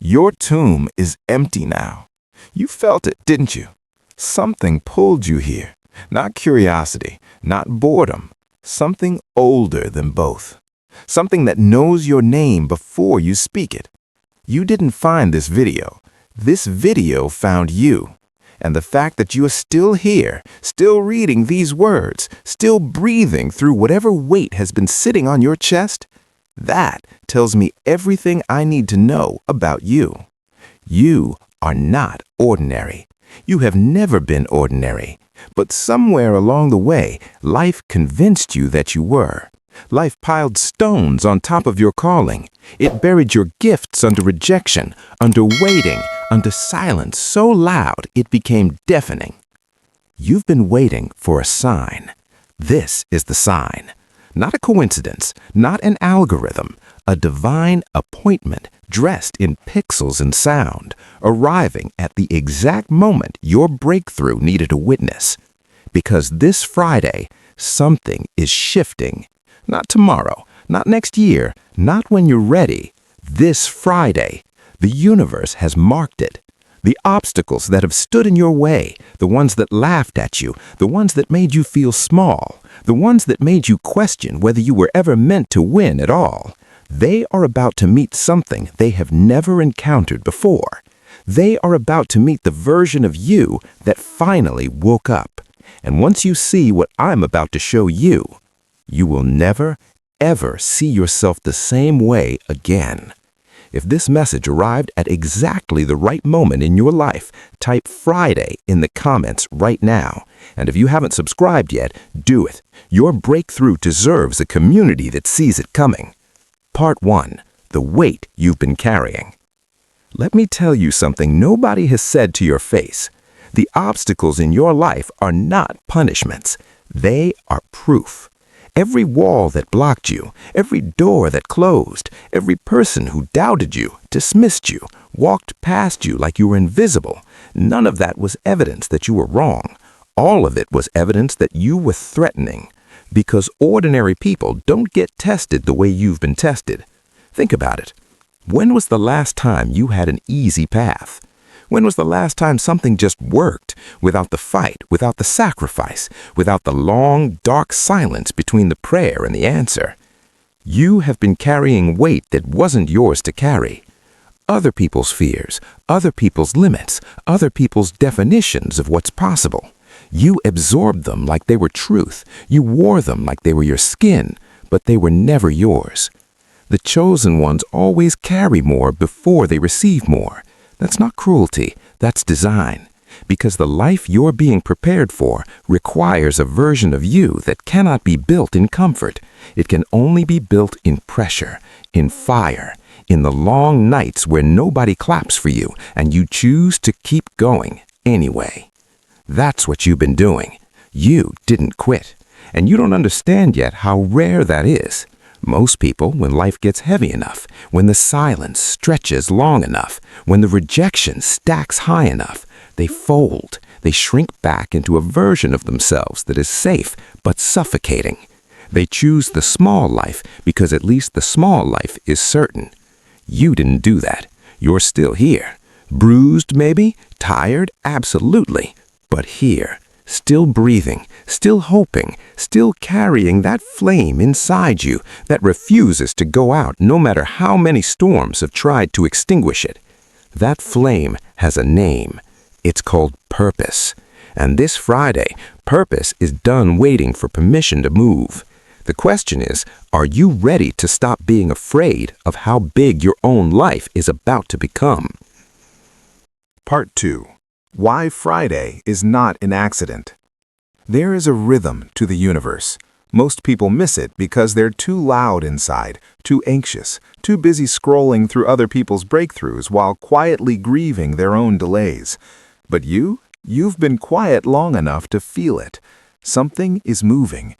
Your tomb is empty now. You felt it, didn't you? Something pulled you here. Not curiosity, not boredom. Something older than both. Something that knows your name before you speak it. You didn't find this video. This video found you. And the fact that you are still here, still reading these words, still breathing through whatever weight has been sitting on your chest, that tells me everything I need to know about you. You are not ordinary. You have never been ordinary. But somewhere along the way, life convinced you that you were. Life piled stones on top of your calling. It buried your gifts under rejection, under waiting, under silence so loud it became deafening. You've been waiting for a sign. This is the sign. Not a coincidence, not an algorithm, a divine appointment dressed in pixels and sound, arriving at the exact moment your breakthrough needed a witness. Because this Friday, something is shifting. Not tomorrow, not next year, not when you're ready. This Friday, the universe has marked it. The obstacles that have stood in your way, the ones that laughed at you, the ones that made you feel small, the ones that made you question whether you were ever meant to win at all, they are about to meet something they have never encountered before. They are about to meet the version of you that finally woke up. And once you see what I'm about to show you, you will never, ever see yourself the same way again. If this message arrived at exactly the right moment in your life, type Friday in the comments right now. And if you haven't subscribed yet, do it. Your breakthrough deserves a community that sees it coming. Part 1. The weight you've been carrying. Let me tell you something nobody has said to your face. The obstacles in your life are not punishments. They are proof. Every wall that blocked you, every door that closed, every person who doubted you, dismissed you, walked past you like you were invisible, none of that was evidence that you were wrong. All of it was evidence that you were threatening. Because ordinary people don't get tested the way you've been tested. Think about it. When was the last time you had an easy path? When was the last time something just worked, without the fight, without the sacrifice, without the long, dark silence between the prayer and the answer? You have been carrying weight that wasn't yours to carry. Other people's fears, other people's limits, other people's definitions of what's possible. You absorbed them like they were truth. You wore them like they were your skin, but they were never yours. The chosen ones always carry more before they receive more. That's not cruelty, that's design. Because the life you're being prepared for requires a version of you that cannot be built in comfort. It can only be built in pressure, in fire, in the long nights where nobody claps for you and you choose to keep going anyway. That's what you've been doing. You didn't quit. And you don't understand yet how rare that is. Most people, when life gets heavy enough, when the silence stretches long enough, when the rejection stacks high enough, they fold. They shrink back into a version of themselves that is safe but suffocating. They choose the small life because at least the small life is certain. You didn't do that. You're still here. Bruised, maybe? Tired? Absolutely. But here. Still breathing, still hoping, still carrying that flame inside you that refuses to go out no matter how many storms have tried to extinguish it. That flame has a name. It's called purpose. And this Friday, purpose is done waiting for permission to move. The question is, are you ready to stop being afraid of how big your own life is about to become? Part 2. Why Friday is not an accident. There is a rhythm to the universe. Most people miss it because they're too loud inside, too anxious, too busy scrolling through other people's breakthroughs while quietly grieving their own delays. But you've been quiet long enough to feel it. Something is moving.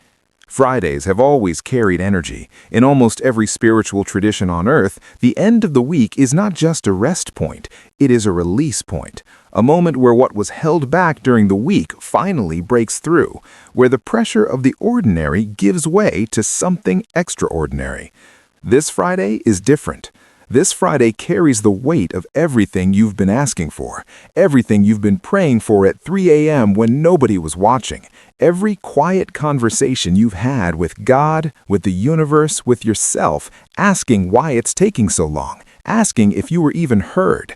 Fridays have always carried energy. In almost every spiritual tradition on earth, the end of the week is not just a rest point, it is a release point. A moment where what was held back during the week finally breaks through, where the pressure of the ordinary gives way to something extraordinary. This Friday is different. This Friday carries the weight of everything you've been asking for, everything you've been praying for at 3 a.m. when nobody was watching, every quiet conversation you've had with God, with the universe, with yourself, asking why it's taking so long, asking if you were even heard.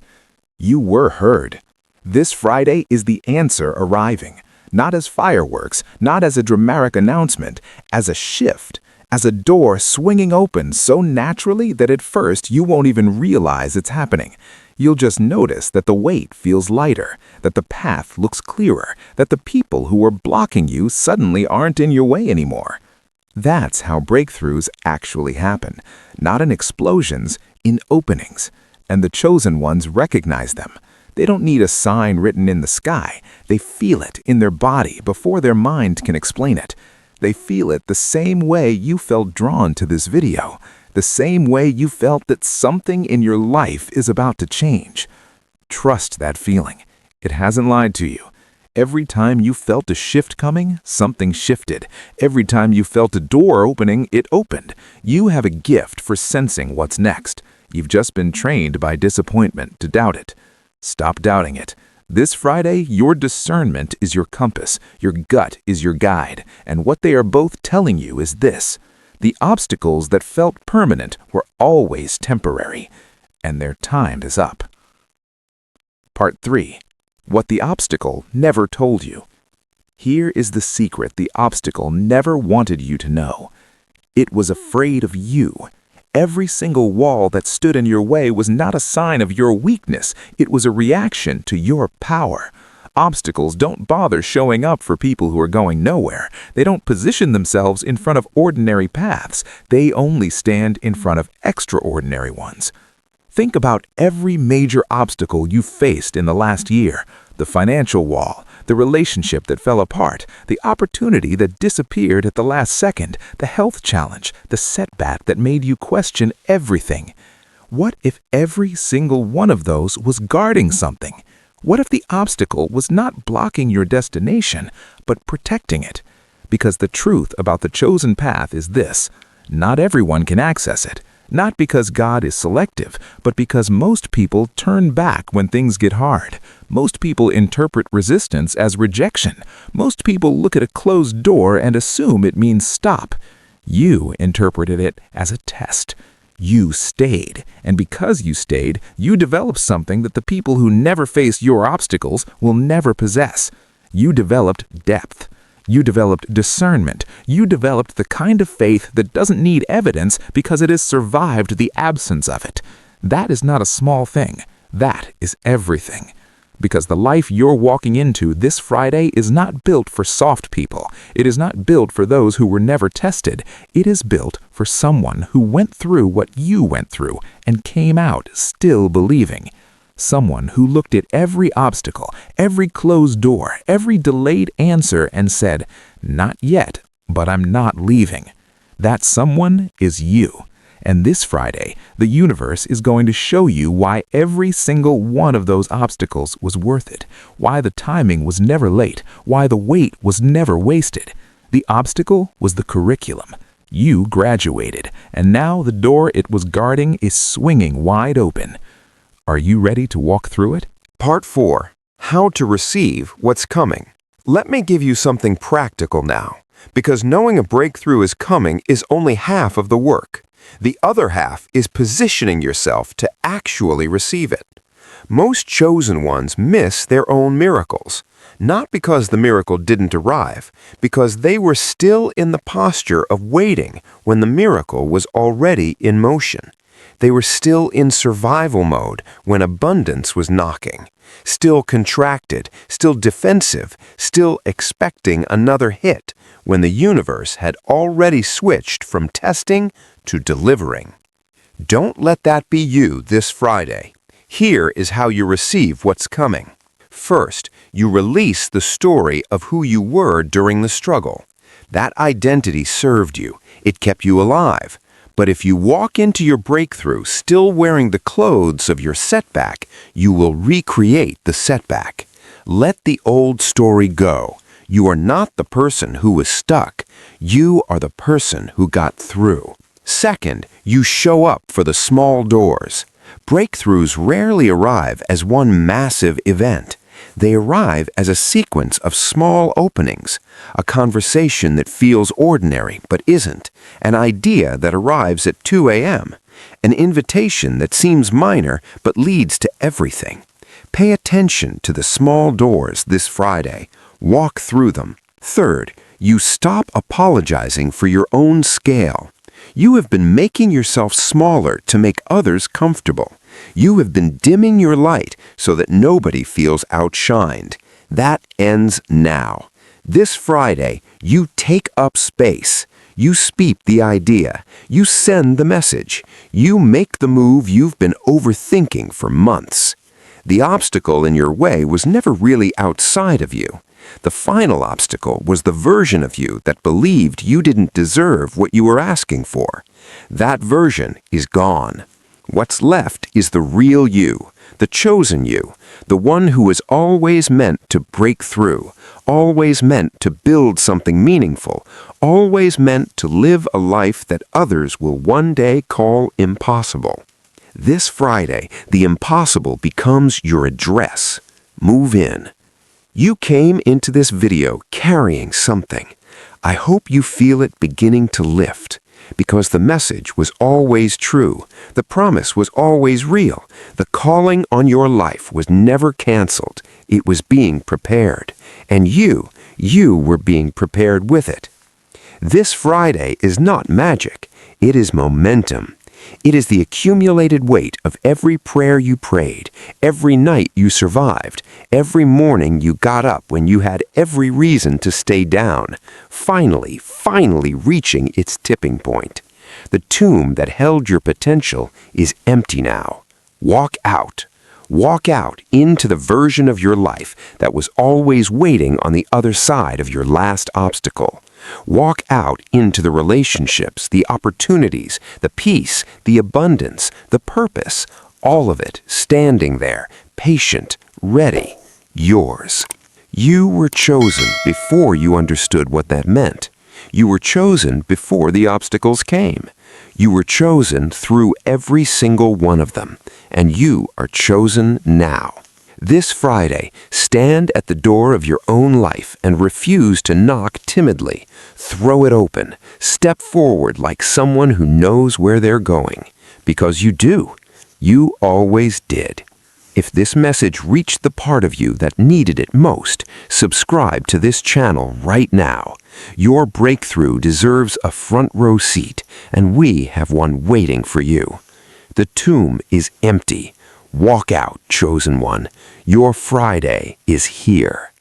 You were heard. This Friday is the answer arriving, not as fireworks, not as a dramatic announcement, as a shift, as a door swinging open so naturally that at first you won't even realize it's happening. You'll just notice that the weight feels lighter, that the path looks clearer, that the people who were blocking you suddenly aren't in your way anymore. That's how breakthroughs actually happen, not in explosions, in openings. And the chosen ones recognize them. They don't need a sign written in the sky. They feel it in their body before their mind can explain it. They feel it the same way you felt drawn to this video, the same way you felt that something in your life is about to change. Trust that feeling. It hasn't lied to you. Every time you felt a shift coming, something shifted. Every time you felt a door opening, it opened. You have a gift for sensing what's next. You've just been trained by disappointment to doubt it. Stop doubting it. This Friday, your discernment is your compass, your gut is your guide, and what they are both telling you is this: the obstacles that felt permanent were always temporary, and their time is up. Part 3. What the obstacle never told you. Here is the secret the obstacle never wanted you to know. It was afraid of you. Every single wall that stood in your way was not a sign of your weakness. It was a reaction to your power. Obstacles don't bother showing up for people who are going nowhere. They don't position themselves in front of ordinary paths. They only stand in front of extraordinary ones. Think about every major obstacle you faced in the last year: the financial wall, the relationship that fell apart, the opportunity that disappeared at the last second, the health challenge, the setback that made you question everything. What if every single one of those was guarding something? What if the obstacle was not blocking your destination, but protecting it? Because the truth about the chosen path is this: not everyone can access it. Not because God is selective, but because most people turn back when things get hard. Most people interpret resistance as rejection. Most people look at a closed door and assume it means stop. You interpreted it as a test. You stayed, and because you stayed, you developed something that the people who never face your obstacles will never possess. You developed depth. You developed discernment. You developed the kind of faith that doesn't need evidence because it has survived the absence of it. That is not a small thing. That is everything. Because the life you're walking into this Friday is not built for soft people. It is not built for those who were never tested. It is built for someone who went through what you went through and came out still believing. Someone who looked at every obstacle, every closed door, every delayed answer and said, "Not yet, but I'm not leaving." That someone is you. And this Friday, the universe is going to show you why every single one of those obstacles was worth it, why the timing was never late, why the wait was never wasted. The obstacle was the curriculum. You graduated, and now the door it was guarding is swinging wide open. Are you ready to walk through it? Part 4. How to receive what's coming. Let me give you something practical now, because knowing a breakthrough is coming is only half of the work. The other half is positioning yourself to actually receive it. Most chosen ones miss their own miracles, not because the miracle didn't arrive, because they were still in the posture of waiting when the miracle was already in motion. They were still in survival mode when abundance was knocking, still contracted, still defensive, still expecting another hit when the universe had already switched from testing to delivering. Don't let that be you this Friday. Here is how you receive what's coming. First, you release the story of who you were during the struggle. That identity served you. It kept you alive. But if you walk into your breakthrough still wearing the clothes of your setback, you will recreate the setback. Let the old story go. You are not the person who was stuck. You are the person who got through. Second, you show up for the small doors. Breakthroughs rarely arrive as one massive event. They arrive as a sequence of small openings, a conversation that feels ordinary but isn't, an idea that arrives at 2 a.m., an invitation that seems minor but leads to everything. Pay attention to the small doors this Friday. Walk through them. Third, you stop apologizing for your own scale. You have been making yourself smaller to make others comfortable. You have been dimming your light so that nobody feels outshined. That ends now. This Friday, you take up space. You speak the idea. You send the message. You make the move you've been overthinking for months. The obstacle in your way was never really outside of you. The final obstacle was the version of you that believed you didn't deserve what you were asking for. That version is gone. What's left is the real you, the chosen you, the one who was always meant to break through, always meant to build something meaningful, always meant to live a life that others will one day call impossible. This Friday, the impossible becomes your address. Move in. You came into this video carrying something. I hope you feel it beginning to lift, because the message was always true. The promise was always real. The calling on your life was never canceled. It was being prepared. And you were being prepared with it. This Friday is not magic. It is momentum. It is the accumulated weight of every prayer you prayed, every night you survived, every morning you got up when you had every reason to stay down, finally reaching its tipping point. The tomb that held your potential is empty now. Walk out. Walk out into the version of your life that was always waiting on the other side of your last obstacle. Walk out into the relationships, the opportunities, the peace, the abundance, the purpose, all of it standing there, patient, ready, yours. You were chosen before you understood what that meant. You were chosen before the obstacles came. You were chosen through every single one of them, and you are chosen now. This Friday, stand at the door of your own life and refuse to knock timidly. Throw it open. Step forward like someone who knows where they're going. Because you do. You always did. If this message reached the part of you that needed it most, subscribe to this channel right now. Your breakthrough deserves a front row seat, and we have one waiting for you. The tomb is empty. Walk out, chosen one. Your Friday is here.